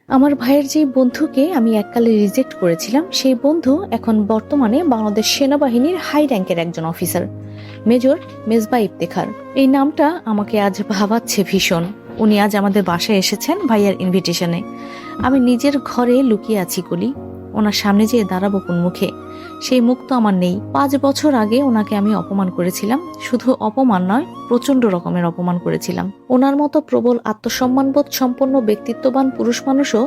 আমার ভাইয়ের যে বন্ধুকে আমি এককালে রিজেক্ট করেছিলাম, সেই বন্ধু এখন বর্তমানে বাংলাদেশ সেনাবাহিনীর হাই র্যাঙ্কের একজন অফিসার, মেজর মেজবা ইফতেখার। এই নামটা আমাকে আজ ভাবাচ্ছে ভীষণ। উনি আজ আমাদের বাসায় এসেছেন ভাইয়ার ইনভিটেশনে। আমি নিজের ঘরে লুকিয়ে আছি কলি, ওনার সামনে যেয়ে দাঁড়াবো কোন মুখে? সেই মুখ তো আমার নেই। 5 বছর আগে ওনাকে আমি অপমান করেছিলাম, শুধু অপমান নয়, প্রচন্ড রকমের অপমান করেছিলাম। ওনার মতো প্রবল আত্মসম্মানবোধ সম্পন্ন ব্যক্তিত্ববান পুরুষ মানুষও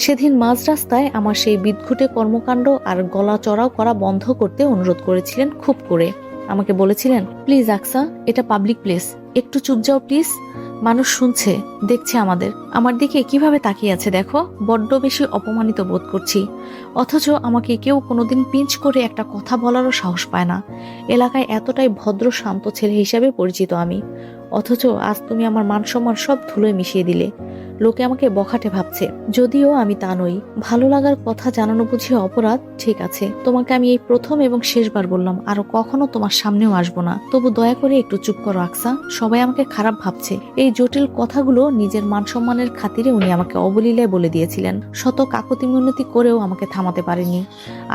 সেদিন মাঝ রাস্তায় আমার সেই বিদঘুটে কর্মকাণ্ড আর গলা চড়াও করা বন্ধ করতে অনুরোধ করেছিলেন খুব করে। আমাকে বলেছিলেন, প্লিজ আকসা, এটা পাবলিক প্লেস, একটু চুপ যাও প্লিজ, মানুষ শুনছে, দেখছে আমাদের। আমার দিকে কিভাবে তাকিয়ে আছে দেখো, বড্ড বেশি অপমানিত বোধ করছি। অথচ আমাকে কেউ কোনোদিন পিঞ্চ করে একটা কথা বলারও সাহস পায় না। এলাকায় এতটাই ভদ্র শান্ত ছেলে হিসাবে পরিচিত আমি, অথচ আজ তুমি আমার মান সম্মান সব ধুলোয় মিশিয়ে দিলে। লোকে আমাকে বখাটে ভাবছে, যদিও আমি তা নই। ভালো লাগার কথা জানানো বুঝি অপরাধ? ঠিক আছে, তোমাকে আমি এই প্রথম এবং শেষবার বললাম, আরো কখনো তোমার সামনেও আসবো না। তবু দয়া করে একটু চুপ করো আকসা, সবাই আমাকে খারাপ ভাবছে। এই জটিল কথাগুলো নিজের মান সম্মানের খাতিরে উনি আমাকে অবলীলায় বলে দিয়েছিলেন। শত কাকুতি মিনতি করেও আমাকে থামাতে পারেনি।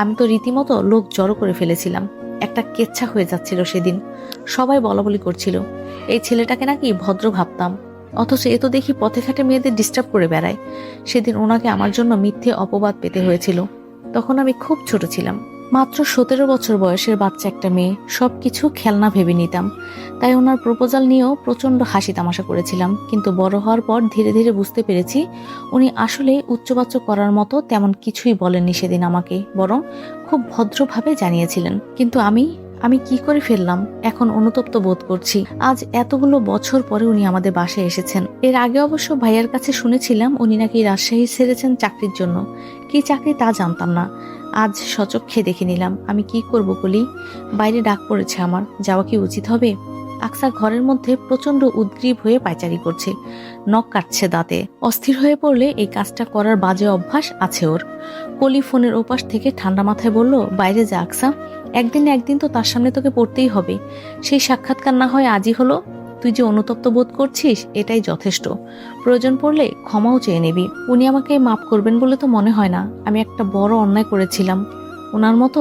আমি তো রীতিমতো লোক জড়ো করে ফেলেছিলাম। একটা কেচ্ছা হয়ে যাচ্ছিল সেদিন। সবাই বলাবলি করছিল এই ছেলেটাকে নাকি ভদ্র ভাবতাম, অথচ এ তো দেখি পথে ঘাটে মেয়েদের ডিস্টার্ব করে বেড়ায়। সেদিন ওনাকে আমার জন্য মিথ্যে অপবাদ পেতে হয়েছিল। তখন আমি খুব ছোট ছিলাম, মাত্র 17 বছর বয়সের বাচ্চা একটা মেয়ে, সবকিছু খেলনা ভেবে নিতাম। তাই ওনার প্রপোজাল নিয়েও প্রচন্ড হাসি তামাশা করেছিলাম। কিন্তু বড় হওয়ার পর ধীরে ধীরে বুঝতে পেরেছি উনি আসলে উচ্চবাচ্য করার মতো তেমন কিছুই বলেননি সেদিন আমাকে, বরং খুব ভদ্রভাবে জানিয়েছিলেন। কিন্তু আমি আমি কি করে ফেললাম, এখন অনুতপ্ত বোধ করছি। আজ এতগুলো বছর পরে উনি আমাদের বাসায় এসেছেন। এর আগে অবশ্য ভাইয়ার কাছে শুনেছিলাম উনি নাকি রাজশাহী ছেড়েছেন চাকরির জন্য। কি চাকরি তা জানতাম না, আজ সচক্ষে দেখে নিলাম। আমি কি করব বলি? বাইরে ডাক পড়েছে আমার, যাওয়া কি উচিত হবে? আকসা ঘরের মধ্যে প্রচন্ড উদ্গ্রীব হয়ে পায়চারি করছে, নখ কাটছে দাঁতে। অস্থির হয়ে পড়লে এই কাজটা করার বাজে অভ্যাস আছে ওর। কলি ফোনের ওপাশ থেকে ঠান্ডা মাথায় বলল, বাইরে যা আকসা, একদিন না একদিন তো তার সামনে তোকে পড়তেই হবে। সেই সাক্ষাৎকার না হয় আজই হলো। তুই যে অনুতপ্ত বোধ করছিস এটাই যথেষ্ট। প্রয়োজন পড়লে ক্ষমাও চেয়ে নিবি। উনি আমাকে মাফ করবেন বলে তো মনে হয় না। আমি একটা বড় অন্যায় করেছিলাম। ওনার মতো